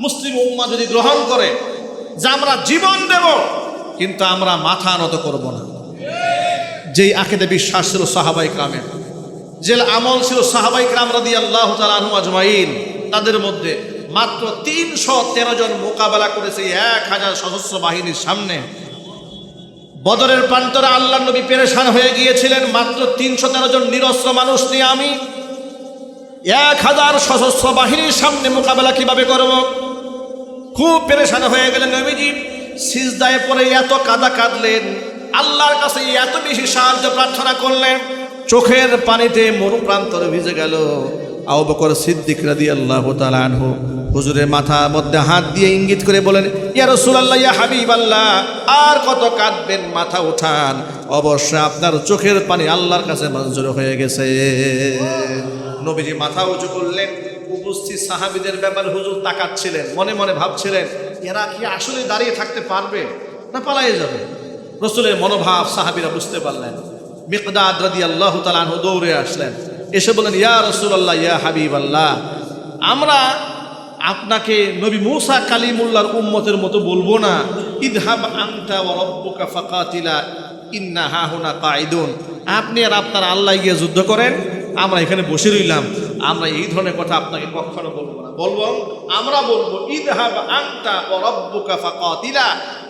মুসলিম উম্মাহ যদি গ্রহণ করে যে আমরা জীবন দেব কিন্তু আমরা মাথা নত করব না। যেই আকীদা বিশ্বাস ছিল সাহাবায়ে কেরামের, যে আমল ছিল সাহাবায়ে কেরাম রাদিয়াল্লাহু তাআলা আনহুম আজমাইন, তাদের মধ্যে মাত্র 313 জন মোকাবেলা করেছে 1000 সশস্ত্র বাহিনীর সামনে। বদরের প্রান্তরে আল্লাহর নবী পেরেশান হয়ে গিয়েছিলেন, মাত্র 313 জন নিরস্ত্র মানুষ নিয়ে আমি 1000 সশস্ত্র বাহিনীর সামনে মোকাবেলা কিভাবে করব? খুব পেরেশান হয়ে গেলেন নবীজি। সিজদায় পড়ে এত কাঁদা কাঁদলেন, আল্লাহর কাছে এত বেশি সাহায্য প্রার্থনা করলেন, চোখের পানিতে মরু প্রান্তরে ভিজে গেল। আবু বকর সিদ্দিক রাদিয়াল্লাহু তাআলা আনহু হুজুরের মাথার মধ্যে হাত দিয়ে ইঙ্গিত করে বলেন, ইয়া রাসূলুল্লাহ, ইয়া হাবিবাল্লাহ, আর কত কাঁদবেন, মাথা উঠান, অবশ্যই আপনার চোখের পানি আল্লাহর কাছে মঞ্জুর হয়ে গেছে। নবীজি মাথা উঁচু করলেন। উপস্থিত সাহাবীদের ব্যাপারে হুজুর তাকাচ্ছিলেন, মনে মনে ভাবছিলেন এরা কি আসলে দাঁড়িয়ে থাকতে পারবে না পালিয়ে যাবে। রাসূলের মনোভাব সাহাবীরা বুঝতে পারলেন। মিকদাদ রাদিয়াল্লাহু তাআলা আনহু দৌড়ে আসলেন, এসে বলেন, ইয়া রাসূলুল্লাহ, ইয়া হাবিবাল্লাহ, আমরা আপনাকে নবী মূসা কালিমুল্লাহর উম্মতের মতো বলবো না, ইযহাব আনতা ওয়া রাব্বুকা ফাকাতিলা ইন্না হাহুনা কাঈদুন, আপনি আর আপনার আল্লাহ গিয়ে যুদ্ধ করেন, আমরা এখানে বসে রইলাম। আমরা এই ধরনের কথা আপনাকে কখনো বলবো না। বলবো আমরা বলবো, ইযহাব আনতা ওয়া রাব্বুকা ফাকাতিলা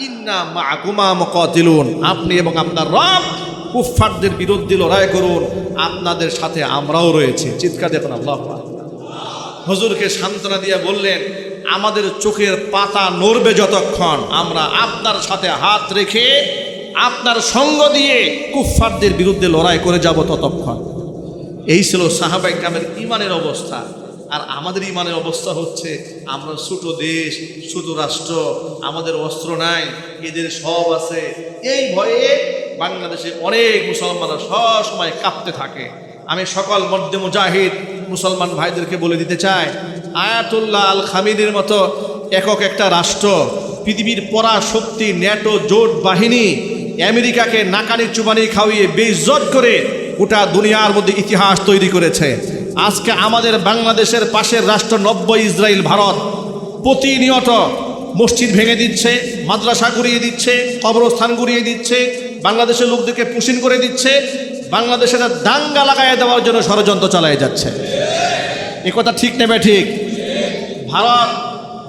ইন্না মাআকুমা মুকাতিলুন, আপনি এবং আপনার রব কুফফারদের বিরুদ্ধে লড়াই করুন, আপনাদের সাথে আমরাও রয়েছি। চিৎকার দেখুন আল্লাহু আকবার। হুজুরকে সান্ত্বনা দিয়ে বললেন, আমাদের চোখের পাতা নড়বে যতক্ষণ আমরা আপনার সাথে হাত রেখে আপনার সঙ্গ দিয়ে কুফফারদের বিরুদ্ধে লড়াই করে যাব ততক্ষণ। এই ছিল সাহাবায়ে কেরামের ঈমানের অবস্থা। আর আমাদের ঈমানের অবস্থা হচ্ছে আমরা ছোট দেশ, ছোট রাষ্ট্র, আমাদের অস্ত্র নাই, এদের সব আছে। এই ভয়ে বাংলাদেশে অনেক মুসলমানরা সব সময় কাঁপতে থাকে। আমি সকল মধ্য মুজাহিদ মুসলমান ভাইদেরকে বলে দিতে চাই, আয়াতুল্লাহ আল খামিনির মতো একক একটা রাষ্ট্র, পৃথিবীর পরাশক্তি ন্যাটো জোট বাহিনী আমেরিকাকে নাকানি চুবানি খাওয়িয়ে বেইজ্জত করে গোটা দুনিয়ার মধ্যে ইতিহাস তৈরি করেছে। আজকে আমাদের বাংলাদেশের পাশের রাষ্ট্র নব্য ইসরায়েল ভারত প্রতিনিয়ত মসজিদ ভেঙে দিচ্ছে, মাদ্রাসা গুড়িয়ে দিচ্ছে, কবরস্থান গুড়িয়ে দিচ্ছে, বাংলাদেশের লোকদেরকে পুশিন করে দিচ্ছে, বাংলাদেশের দাঙ্গা লাগাইয়ে দেওয়ার জন্য ষড়যন্ত্র চালিয়ে যাচ্ছে। এ কথা ঠিক নেবে ঠিক?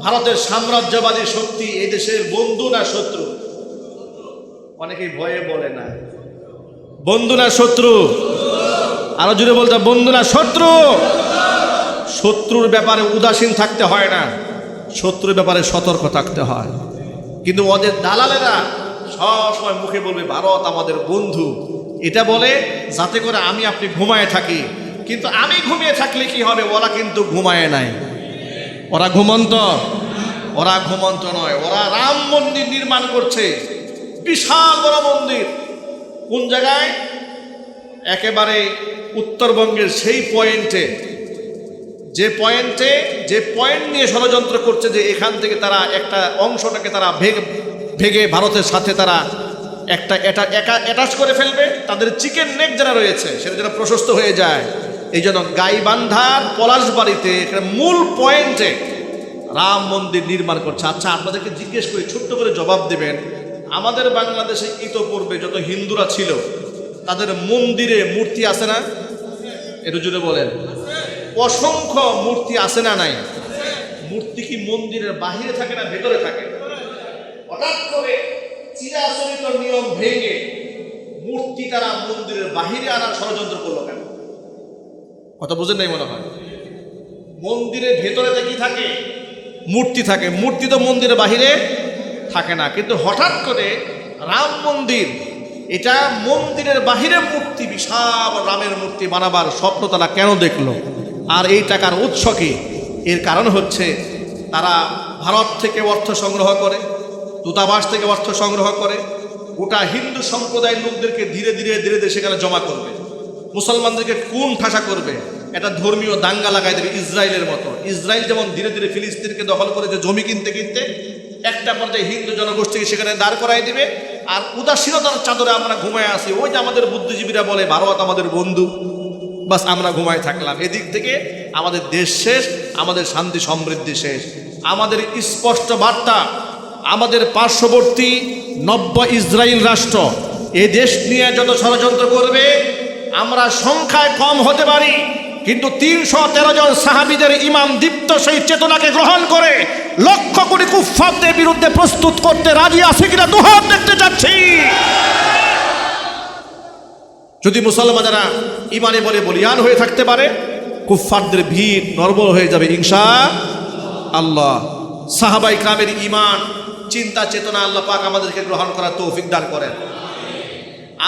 ভারতের সাম্রাজ্যবাদী শক্তি এই দেশের বন্ধু না শত্রু? অনেকেই ভয়ে বলে না বন্ধু না শত্রু? আরো জুড়ে বলতে, বন্ধু না শত্রু? শত্রুর ব্যাপারে উদাসীন থাকতে হয় না, শত্রুর ব্যাপারে সতর্ক থাকতে হয়। কিন্তু ওদের দালালেরা সবসময় মুখে বলবে ভারত আমাদের বন্ধু, এটা বলে যাতে করে আমি আপনি ঘুমায় থাকি। কিন্তু আমি ঘুমিয়ে থাকলে কি হবে? ওরা কিন্তু ঘুমায় নাই। ওরা ঘুমন্ত? ওরা ঘুমন্ত নয়। ওরা রাম মন্দির নির্মাণ করছে, বিশাল বড় মন্দির। কোন জায়গায়? একেবারে উত্তরবঙ্গের সেই পয়েন্টে, যে পয়েন্ট নিয়ে ষড়যন্ত্র করছে যে এখান থেকে তারা একটা অংশটাকে তারা ভেঙে ভারতের সাথে তারা একটা অ্যাটাচ করে ফেলবে। তাদের চিকেন নেক যারা রয়েছে সেটা যেন প্রশস্ত হয়ে যায়। এই জন্য গাইবান্ধার পলাশবাড়িতে একটা মূল পয়েন্টে রাম মন্দির নির্মাণ করছে। আচ্ছা, আপনাদেরকে জিজ্ঞেস করি, ছোট্ট করে জবাব দেবেন, আমাদের বাংলাদেশে ইতোপূর্বে যত হিন্দুরা ছিল তাদের মন্দিরে মূর্তি আছে না? একটু জুড়ে বলেন। অসংখ্য মূর্তি আছে না নাই? মূর্তি কি মন্দিরের বাহিরে থাকে না ভেতরে থাকে? হঠাৎ করে চিরাচরিত নিয়ম ভেঙে মূর্তি তারা মন্দিরের বাহিরে আনার ষড়যন্ত্র করলো কেন? কথা বুঝেন নাই মনে হয়। মন্দিরের ভেতরে কি থাকে? মূর্তি থাকে। মূর্তি তো মন্দিরের বাহিরে থাকে না, কিন্তু হঠাৎ করে রাম মন্দির, এটা মন্দিরের বাহিরে মূর্তি, বিশাল রামের মূর্তি বানাবার স্বপ্ন তারা কেন দেখলো? আর এই টাকার উৎস কি? এর কারণ হচ্ছে তারা ভারত থেকে অর্থ সংগ্রহ করে, দূতাবাস থেকে অর্থ সংগ্রহ করে, গোটা হিন্দু সম্প্রদায়ের লোকদেরকে ধীরে ধীরে ধীরে ধীরে সেখানে জমা করবে, মুসলমানদেরকে কোন ঠাসা করবে, একটা ধর্মীয় দাঙ্গা লাগাই দেবে ইসরায়েলের মতো। ইসরায়েল যেমন ধীরে ধীরে ফিলিস্তিনকে দখল করেছে জমি কিনতে কিনতে, একটা পর্যায়ে হিন্দু জনগোষ্ঠীকে সেখানে দাঁড় করাই দিবে। আর উদাসীনতার চাদরে আমরা ঘুমায় আসি, ওই যে আমাদের বুদ্ধিজীবীরা বলে ভারত আমাদের বন্ধু, বাস আমরা ঘুমায় থাকলাম। এদিক থেকে আমাদের দেশ শেষ, আমাদের শান্তি সমৃদ্ধি শেষ। আমাদের স্পষ্ট বার্তা, আমাদের পার্শ্ববর্তী নব্য ইসরায়েল রাষ্ট্র এ দেশ নিয়ে যত ষড়যন্ত্র করবে, আমরা সংখ্যায় কম হতে পারি, কিন্তু 313 জন সাহাবীদের ইমাম দীপ্ত সেই চেতনাকে গ্রহণ করে লক্ষ কোটি কুফফারদের বিরুদ্ধে প্রস্তুত করতে রাজি আছে কিনা দুহাত দেখতে চাচ্ছি। যদি মুসলমানেরা ইমানে বলে বলিয়ান হয়ে থাকতে পারে, কুফফারদের ভিড় নরবর হয়ে যাবে ইনশাআল্লাহ। সাহাবায়ে কিরামের ঈমান, চিন্তা চেতনা আল্লাহ পাক আমাদেরকে গ্রহণ করার তৌফিক দান করেন।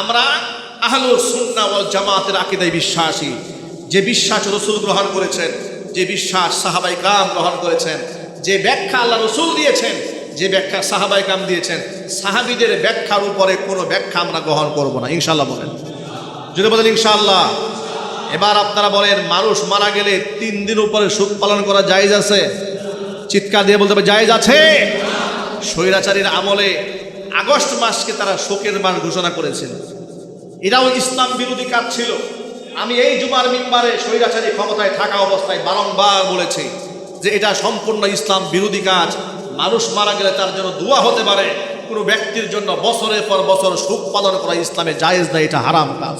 আমরা আহলুস সুন্নাহ ওয়াল জামাতের আকীদায় বিশ্বাসী। যে বিশ্বাস রাসূল গ্রহণ করেছেন, যে বিশ্বাস সাহাবায়ে কিরাম গ্রহণ করেছেন, যে ব্যাখ্যা আল্লাহ রাসূল দিয়েছেন, যে ব্যাখ্যা সাহাবায়ে কিরাম দিয়েছেন, সাহাবীদের ব্যাখ্যার উপরে কোনো ব্যাখ্যা আমরা গ্রহণ করব না ইনশাআল্লাহ। বলেন, যদি বলেন ইনশাআল্লাহ। এবার আপনারা বলেন, মানুষ মারা গেলে 3 দিন উপরে শোক পালন করা জায়েজ আছে? চিৎকার দিয়ে বলতে হবে জায়েজ আছে। স্বৈরাচারীর আমলে আগস্ট মাসকে তারা শোকের মাস ঘোষণা করেছিল, এটাও ইসলাম বিরোধী কাজ ছিল। আমি এই জুমার মিম্বারে স্বৈরাচারী ক্ষমতায় থাকা অবস্থায় বারংবার বলেছি যে এটা সম্পূর্ণ ইসলাম বিরোধী কাজ। মানুষ মারা গেলে তার জন্য দোয়া হতে পারে, কোনো ব্যক্তির জন্য বছরের পর বছর শোক পালন করা ইসলামে জায়েজ না, এটা হারাম কাজ।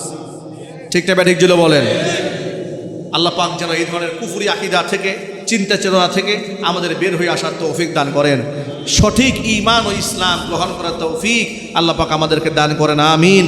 ঠিক না ব্যাঠিক ছিল বলেন? আল্লাহ পাক যেন এই ধরনের কুফরি আকীদা থেকে, চিন্তা চেতনা থেকে আমাদের বের হয়ে আসার তৌফিক দান করেন। সঠিক ঈমান ও ইসলাম গ্রহণ করার তৌফিক আল্লাহ পাক আমাদেরকে দান করেন, আমিন।